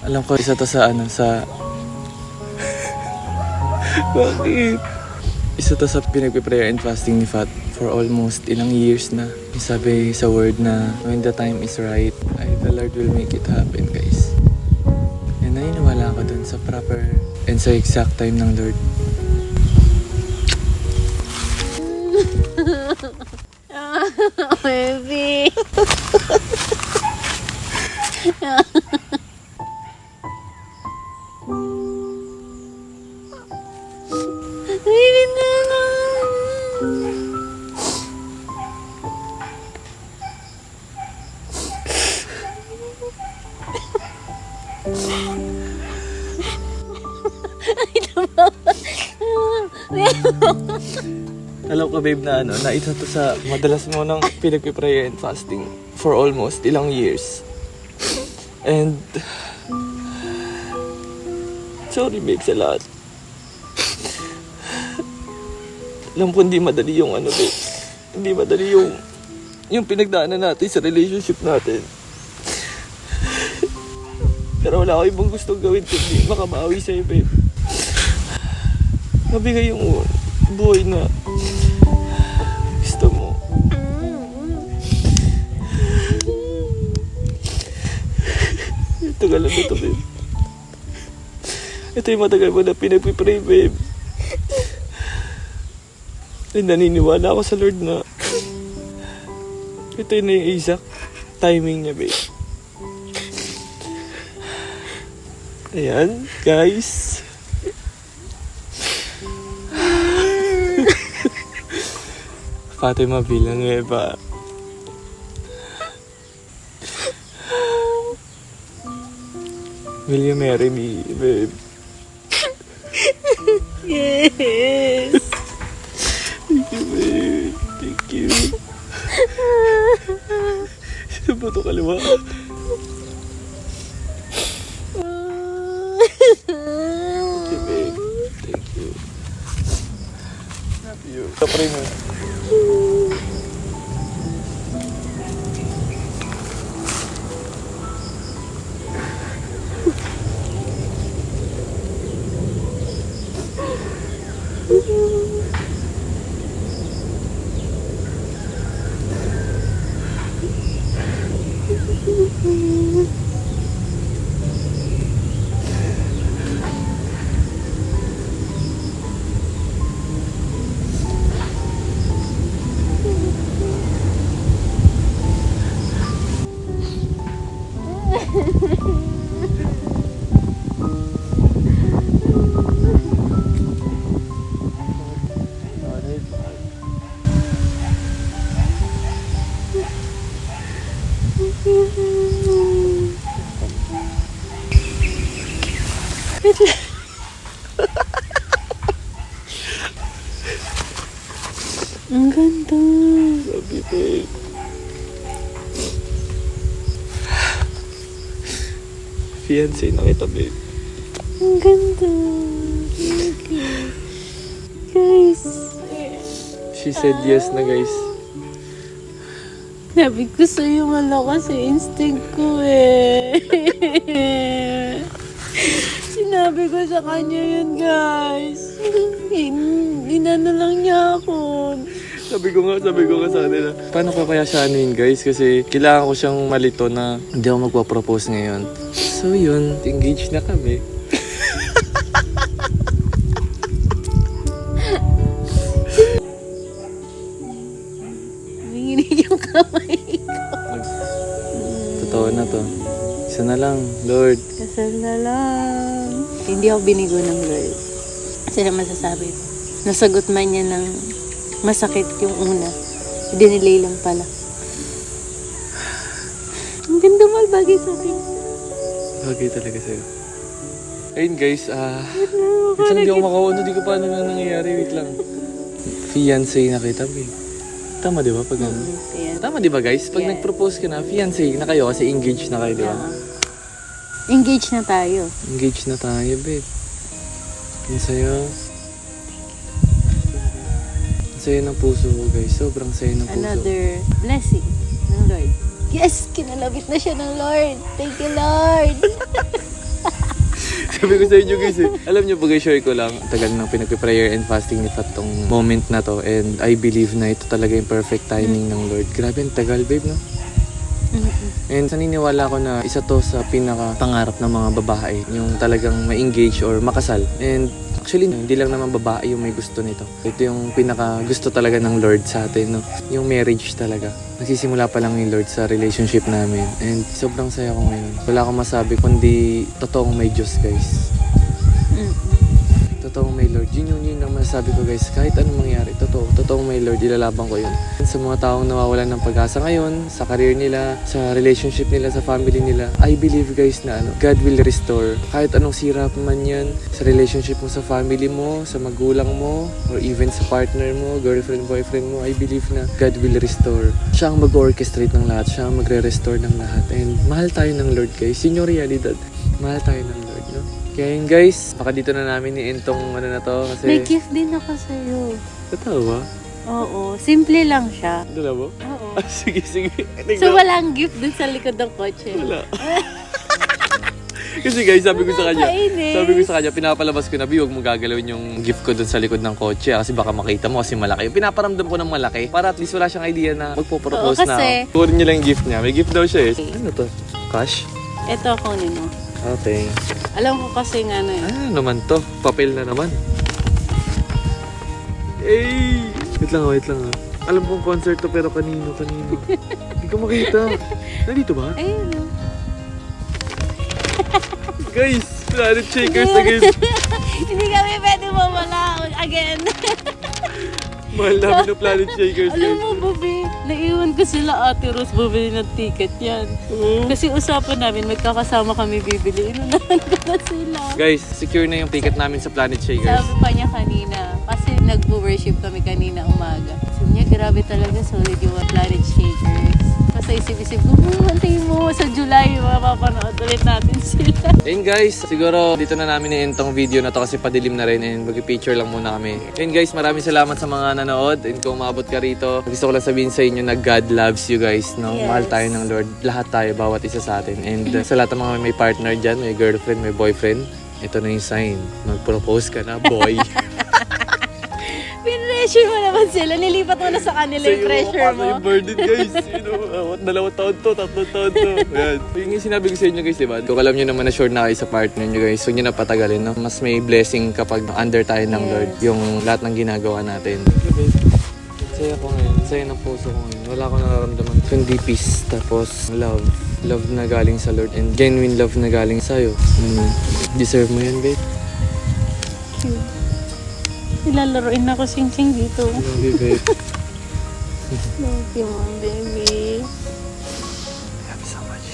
Alam ko isa to sa Bakit? Isa to sa pinagpe-prayer and fasting ni Fat for almost ilang years na. Sabi sa word na when the time is right, the Lord will make it happen, guys. And naniniwala ako dun sa proper and sa exact time ng Lord. Baby. Baby na. Alam ko babe na isa to sa madalas mo nang pinagpe-prayer and fasting for almost ilang years. And sorry babe sa lahat. Alam ko hindi madali yung babe. Hindi madali yung pinagdaanan natin sa relationship natin. Pero wala ko ibang gustong gawin kundi makabawi sa'yo babe. Mabigay yung buhay na gusto mo. Tagal na ito, babe. Ito yung matagal mo na pinagpipray, babe. And naniniwala ako sa Lord na ito na yung exact timing niya, babe. Ayan, guys. Fatima Villanueva. Will you marry me, babe? Yes. Thank you, babe. Thank you. Sino ba ito kaliwa? Thank you, babe. Thank you. Love you. Kapray mo. Ang ganda. Love you, babe. Fiancé na kita, babe. Ang ganda. Okay. Guys. She said yes na, guys. Sabi ko sa'yo, malakas sa instinct ko eh. Sinabi ko sa kanya yun, guys. Inano lang niya ako. Sabi ko nga sa kanila. Paano ko kaya siya anuin, guys? Kasi kailangan ko siyang malito na hindi ako magpa-propose ngayon. So yun, engaged na kami. Nanginig yung kamay ko. Totoo na to. Isa na lang, Lord. Kasal na lang. Hindi ako binigo ng Lord. Kasi na masasabi ko. Nasagot man niya ng masakit yung una. Dinelay lang pala. Ang ganda mal bagay sa akin. Bagay talaga sa'yo. Ayun guys, wait lang, hindi ako makauna. Hindi ko pa ano na nangyayari. Wait lang. Fiancé na kita, babe. Tama di ba pag ano? Ayan. Tama di ba guys? Pag Yes. nag-propose ka na, fiancé na kayo kasi engaged na kayo, di ba? Engage na tayo. Engaged na tayo, babe. Ang saya. Ang saya ng puso ko, guys. Sobrang saya ng puso. Another blessing ng Lord. Yes! Kinalabit na siya ng Lord. Thank you, Lord. Sabi ko sa inyo guys alam nyo pag-share ko lang, tagal nang pinag-prayer and fasting ni Fat tong moment na to and I believe na ito talaga yung perfect timing ng Lord. Grabe, ang tagal, babe, no? And naniniwala ko na isa to sa pinaka-pangarap ng mga babae, yung talagang ma-engage or makasal. And actually, hindi lang naman babae yung may gusto nito. Ito yung pinaka-gusto talaga ng Lord sa atin, no? Yung marriage talaga. Nagsisimula pa lang ni Lord sa relationship namin. And sobrang saya ko ngayon. Wala akong masabi kundi totoong may Diyos, guys. Totoong may Lord. Yun ang masasabi ko, guys. Kahit anong mangyari, totoong may Lord, ilalaban ko yun. Sa mga taong nawawalan ng pag-asa ngayon, sa career nila, sa relationship nila, sa family nila, I believe, guys, na God will restore. Kahit anong sira man yan, sa relationship mo, sa family mo, sa magulang mo, or even sa partner mo, girlfriend, boyfriend mo, I believe na God will restore. Siya ang mag-orchestrate ng lahat, siya ang magre-restore ng lahat. And mahal tayo ng Lord, guys. Yun yung realidad. Mahal tayo ng Lord, no? Kaya yun, guys, baka dito na namin ni-entong ano na to kasi... May gift din ako sa'yo. Totoo ba? Oo. Simple lang siya. Dala mo? Oo. Sige. So, walang gift dun sa likod ng kotse. Wala. Kasi guys, sabi ko Nakakainis. sa kanya, pinapalabas ko na, huwag mo gagalawin yung gift ko dun sa likod ng kotse kasi baka makita mo kasi malaki. Pinaparamdam ko ng malaki para at least wala siyang idea na magpo-propose Oo, kasi- na. Kunin niya lang yung gift niya. May gift daw siya eh. Okay. Ano to? Cash? Ito ako nino. Okay. Alam ko kasi nga ano eh. Ano naman to? Papel na naman. Hey! Wait lang. Alam kong concert to pero kanino? Hindi ko makita. Nandito ba? Ayun. Guys, planet shakers na guys. Hindi kami pwede mawala again. Mahal namin ng planet shakers Alam guys. mo, Bobby, naiwan ko sila Ate Rose bumili ng ticket yan. Kasi usapan namin, magkakasama kami bibili. Inunahan ko na sila. Guys, secure na yung ticket namin sa planet shakers. Sabi pa niya kanina, kasi nag-worship kami kanina umaga. Sabi niya, grabe talaga, solid yung Planet Shakers. Kasi isip-isip ko, antayin mo, sa July, mapapanood ulit natin sila. Ayun guys, siguro dito na namin i-end video na to kasi padilim na rin and mag-picture lang muna kami. Ayun guys, maraming salamat sa mga nanood and kung umabot ka rito, gusto ko lang sabihin sa inyo na God loves you guys, no? Yes. Mahal tayo ng Lord, lahat tayo, bawat isa sa atin. And sa lahat ng mga may partner dyan, may girlfriend, may boyfriend, ito na yung sign, mag-propose ka na, boy. Pinressure mo naman sila, nilipat mo na sa kanila yung pressure mo. Yung burden guys, you know, 2 taon to, 3 taon to. Ayan. Yung sinabi ko sa inyo guys, diba? Kung alam nyo naman na sure na kayo sa partner nyo guys, huwag nyo na patagalin, no? Mas may blessing kapag under tayo ng Yes. Lord, yung lahat ng ginagawa natin. Saya ko ngayon, saya ng puso ko ngayon. Wala akong nararamdaman kundi peace, tapos love. Love na galing sa Lord and genuine love na galing sa'yo. Deserve mo yan, babe. Nilalaroin ako sing-sing dito. Love you, babe. Love you, mom, baby. Love you so much.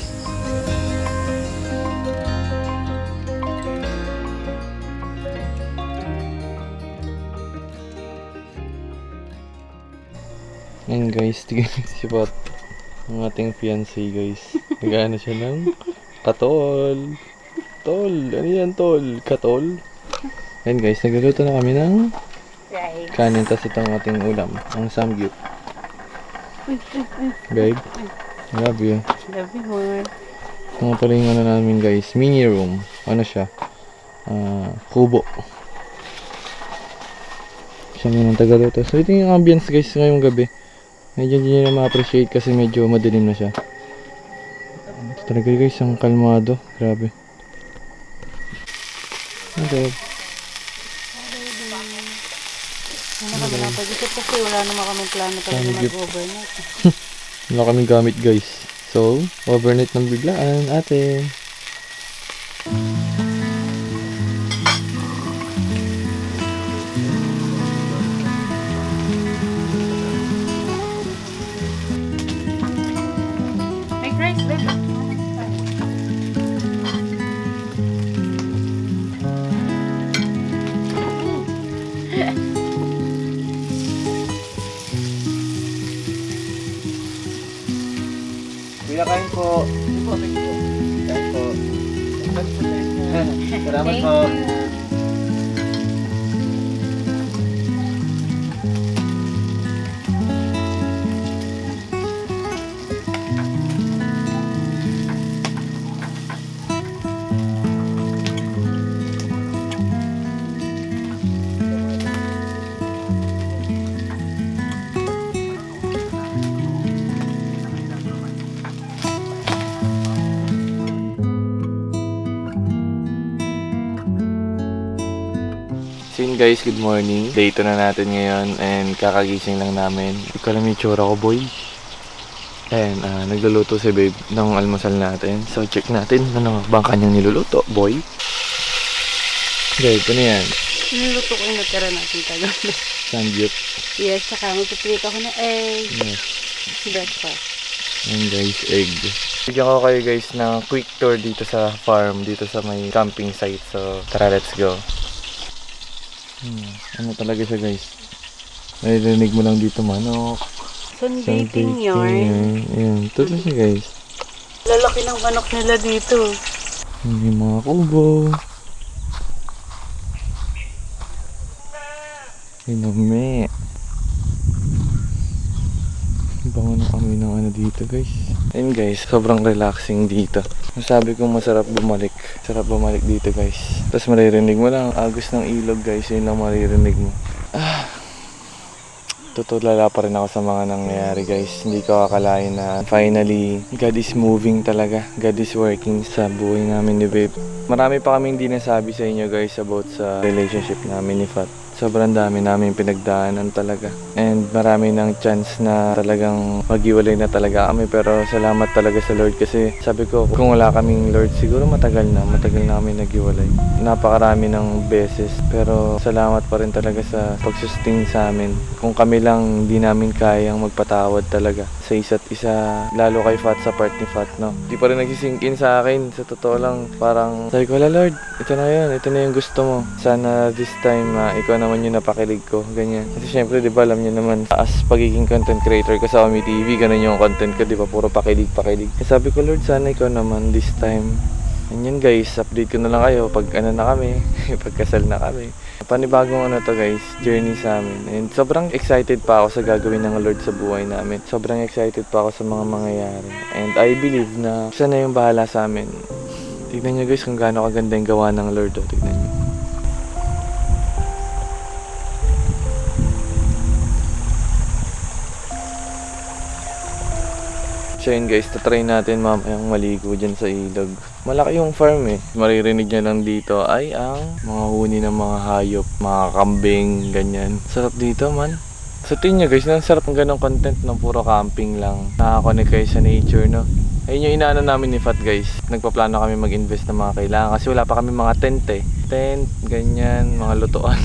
Ayan guys, tignan si Pat. Ang ating fiancé guys. Nag-ano siya ng katol. Tol, ano yan tol? Katol? Ayan guys, nagluluto na kami ng Right. kanin, tas itong ating ulam. Ang samgyup. Babe, I love you. Love you more. Ito nga pala yung ano namin guys, mini room. Ano siya? Kubo. Siya naman tagaluto. So ito yung ambience guys ngayong gabi. Medyo hindi nyo na ma-appreciate kasi medyo madilim na siya. Ito talaga guys, ang kalmado. Grabe. Okay. Ano kami napag-isip kasi wala naman kami plano talaga mag-overnight. Wala kaming gamit guys. So, overnight ng biglaan atin. Make rice, babe. Kuya, kain po. Kain po. Salamat Thank po. you. So yun guys, good morning. Day 2 na natin ngayon and kakagising lang namin. Hindi ko alam yung tsura ko boy. And nagluluto si babe ng almusal natin. So check natin ano bang kanyang niluluto boy. Babe, ano yan? Niluto ko yung natira natin kagabi. Samgyup. Yes, saka magpiprito ako ng egg. Yes. Breakfast. Ayan guys, egg. Bigyan ko kayo guys ng quick tour dito sa farm, dito sa may camping site. So tara, let's go. Ano talaga siya guys? Naririnig mo lang dito manok. Sunbathing yarn. Ayan, totoo siya guys. Lalaki ng manok nila dito. Yung mga kubo. Inome. Bango na kami ng ano dito guys. Ayun guys, sobrang relaxing dito. Sabi ko masarap bumalik. Sarap bumalik dito guys. Tapos maririnig mo lang agos ng ilog guys. Yun lang maririnig mo. Tutulala pa rin ako sa mga nangyayari guys. Hindi ko akalain na finally God is moving talaga. God is working sa buhay namin ni babe. Marami pa kami hindi nasabi sa inyo guys about sa relationship namin ni Fat. Sobrang dami namin pinagdaanan talaga. And marami ng chance na talagang maghiwalay na talaga kami. Pero salamat talaga sa Lord kasi sabi ko kung wala kaming Lord siguro matagal na kami naghiwalay. Napakarami ng beses pero salamat pa rin talaga sa pagsustain sa amin. Kung kami lang di namin kayang magpatawad talaga sa isa't isa, lalo kay Fat sa part ni Fat, no? Di pa rin nagsisink in sa akin. Sa totoo lang parang sabi ko, Lord, ito na yun, ito na yung gusto mo. Sana this time ikaw naman yung napakilig ko, ganyan. Kasi syempre, di ba, alam niyo naman, as pagiging content creator ko sa Omi TV, ganun yung content ko, di ba, puro pakilig. Eh, sabi ko, Lord, sana ikaw naman this time. Ganyan guys, update ko na lang kayo pag ano na kami, pagkasal na kami. Panibagong ano to guys, journey sa amin. And sobrang excited pa ako sa gagawin ng Lord sa buhay namin. Sobrang excited pa ako sa mga mangyayari. And I believe na siya na yung bahala sa amin. Tignan nyo guys kung gaano kaganda yung gawa ng Lord. Oh. Tignan nyo. So yun guys, tatry natin mamayang maligo dyan sa ilog. Malaki yung farm eh. Maririnig nyo lang dito ay ang mga huni ng mga hayop, mga kambing, ganyan. Sarap dito man. So tingin nyo guys, ang sarap ng ganong content ng puro camping lang. Nakakonect kayo sa nature, no? Ayun yung inaano namin ni Fat guys. Nagpaplano kami mag-invest ng mga kailangan kasi wala pa kami mga tent eh. Tent, ganyan, mga lutuan.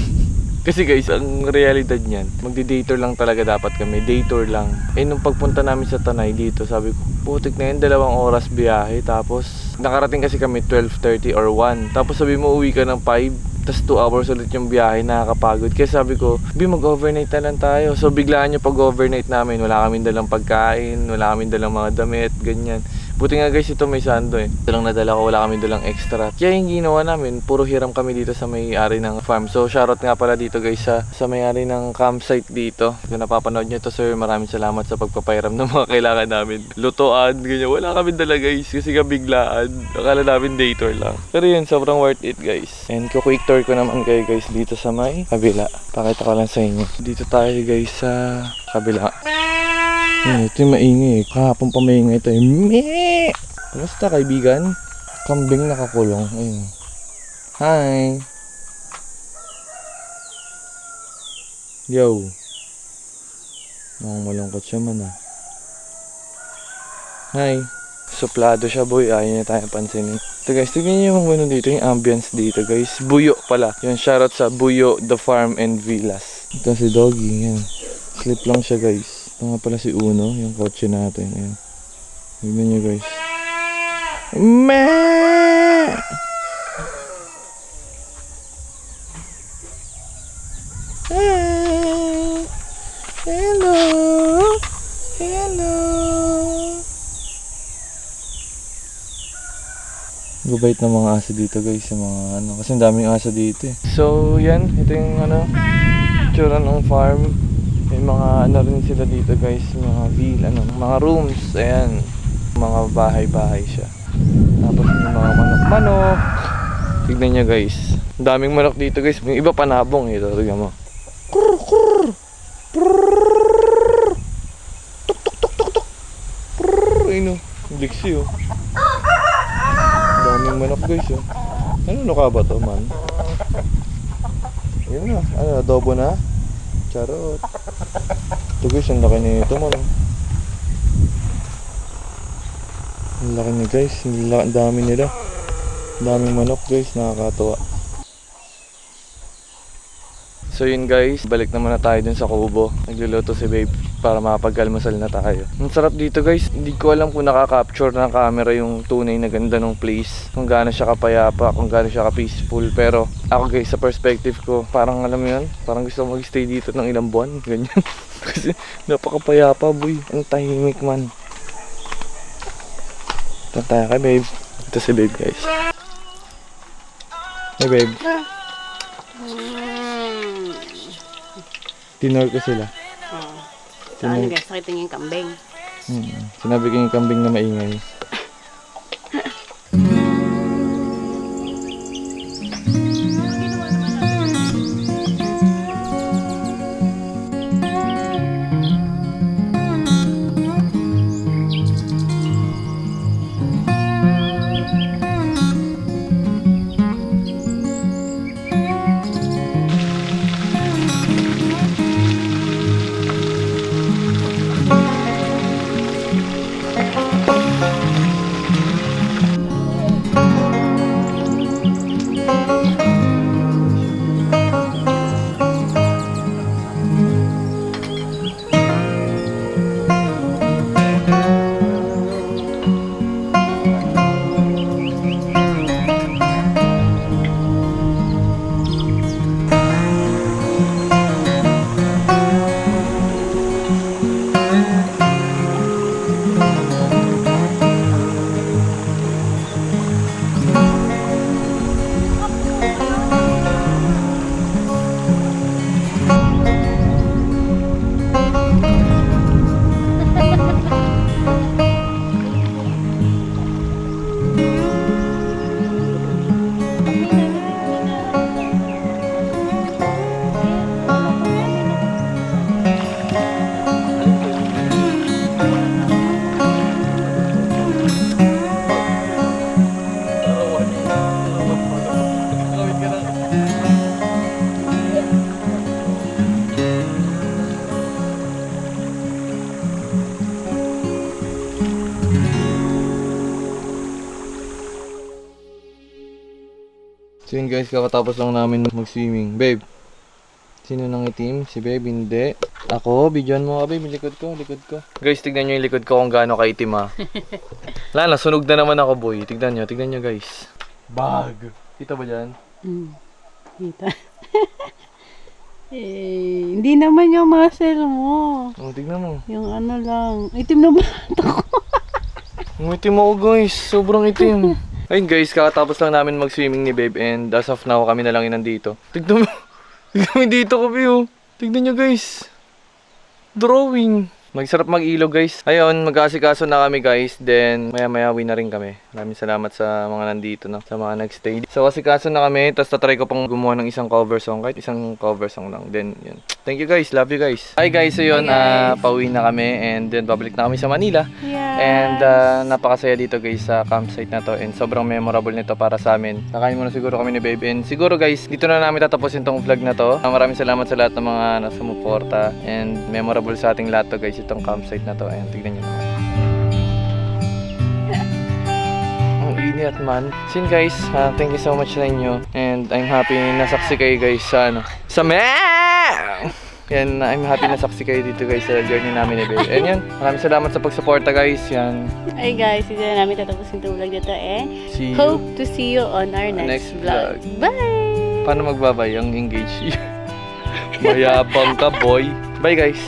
Kasi guys, ang realidad niyan, magdi-day tour lang talaga dapat kami. Day tour lang. Eh nung pagpunta namin sa Tanay dito, sabi ko, putik na yun, 2 oras biyahe. Tapos nakarating kasi kami 12:30 or 1. Tapos sabi mo uwi ka ng 5. tas 2 hours ulit yung biyahe, nakakapagod. Kaya sabi ko, mag-overnight na lang tayo. So biglaan yung pag-overnight namin, wala kaming dalang pagkain, wala kaming dalang mga damit, ganyan. Buti nga guys, ito may sando eh. Ito lang nadala ko, wala kami dalang extra. Kaya yung ginawa namin, puro hiram kami dito sa may-ari ng farm. So shoutout nga pala dito guys sa may-ari ng campsite dito. Kung napapanood nyo to sir, maraming salamat sa pagpapairam ng mga kailangan namin. Lutoan, ganyan. Wala kami dala guys kasi nga biglaan. Akala namin day tour lang. Pero yun, sobrang worth it guys. And quick tour ko naman kayo guys dito sa may kabila. Pakita ko lang sa inyo. Dito tayo guys sa kabila. Ito yung maingay. Kahapon pa maingay ito. Meh! Kamusta kaibigan? Kambing nakakulong. Ayun. Hi! Yo! Mukhang malungkot siya man ah. Hi! Suplado siya boy. Ayaw niya tayo pansinin. Ito guys, tignan niyo yung ano dito. Yung ambience dito guys. Buyo pala. Yung shoutout sa Buyo The Farm and Villas. Ito si Doggy. Yan. Sleep lang siya guys. Ito nga pala si Uno, yung kotse natin. Ayan. Tignan nyo guys. Meh! Hi! Hello! Hello! Gabait ng mga aso dito guys, yung mga ano, kasi ang daming aso dito eh. So yan, ito yung ano, tsura ng farm. May mga ano rin sila dito guys, mga mga rooms, ayan. Mga bahay-bahay siya. Tapos may mga manok-manok. Tignan nyo guys. Ang daming manok dito guys. Yung iba panabong ito, tignan mo. Kurr, kurr. Prrrr. Tuk, tuk, tuk, tuk, tuk. Prrrr. Ayun o, liksi o. Ang daming manok guys o. Ano ka ba to man? Yun na, ano, adobo na? Charot. Ito guys, ang laki nito man. Ang laki niya guys, ang dami nila. Ang daming manok guys, nakakatuwa. So yun guys, balik naman na tayo dun sa kubo. Nagluluto si babe para makapag-almusal na tayo. Ang sarap dito guys, hindi ko alam kung nakaka-capture ng camera yung tunay na ganda ng place. Kung gaano siya kapayapa, kung gaano siya ka-peaceful. Pero ako guys, sa perspective ko, parang alam mo yun, parang gusto ko mag-stay dito ng ilang buwan, ganyan. Kasi napakapayapa boy, ang tahimik man. Ito tayo kay babe. Ito si babe guys. Hey babe. Tinor ko sila. Saan guys, nakita niyo yung kambing. Sinabi ko yung kambing na maingay. So yun guys, kakatapos lang namin mag-swimming. Babe, sino nang itim? Si babe, hindi. Ako, bidyoan mo ka babe, likod ko. Guys, tignan nyo yung likod ko kung gaano kaitim ha. Lala, sunog na naman ako boy. Tignan nyo guys. Bag! Kita ba dyan? Kita. Eh, hindi naman yung muscle mo. Oh, tignan mo. Yung ano lang. Itim na bata ko. Ang itim ako guys, sobrang itim. Ayun guys, kakatapos lang namin mag-swimming ni Babe and as of now kami na lang yung nandito. Tignan mo. Tignan mo dito kami oh. Tignan nyo guys. Drawing. Magsarap mag-ilog guys. Ayun, mag-asikaso na kami guys. Then, maya-maya uwi na rin kami. Maraming salamat sa mga nandito, no? Sa mga nag-stay. So, asikaso na kami. Tapos, tatry ko pang gumawa ng isang cover song. Kahit isang cover song lang. Then, yun. Thank you guys. Love you guys. Hi guys. So, yun. Hi, guys. Pauwi na kami. And then, babalik na kami sa Manila. Yes. And, napakasaya dito guys sa campsite na to. And, sobrang memorable nito para sa amin. Kakain muna siguro kami ni Babe. And, siguro guys, dito na namin tatapusin tong vlog na to. Maraming salamat sa lahat ng mga nasumuporta. And, memorable sa ating lahat to guys. Itong campsite na to. Ayan, tignan nyo naman. Ang init man. So yun guys, thank you so much sa inyo. And I'm happy na saksi kayo guys sa ano. Sa Yan, I'm happy na saksi kayo dito guys sa journey namin ni Babe. And yan, maraming salamat sa pagsuporta guys. Yan. Ay guys, hindi na namin tatapusin itong vlog dito eh. See you. Hope to see you on our next vlog. Bye! Paano magbabay ang engage? Mayabang ka boy. Bye guys.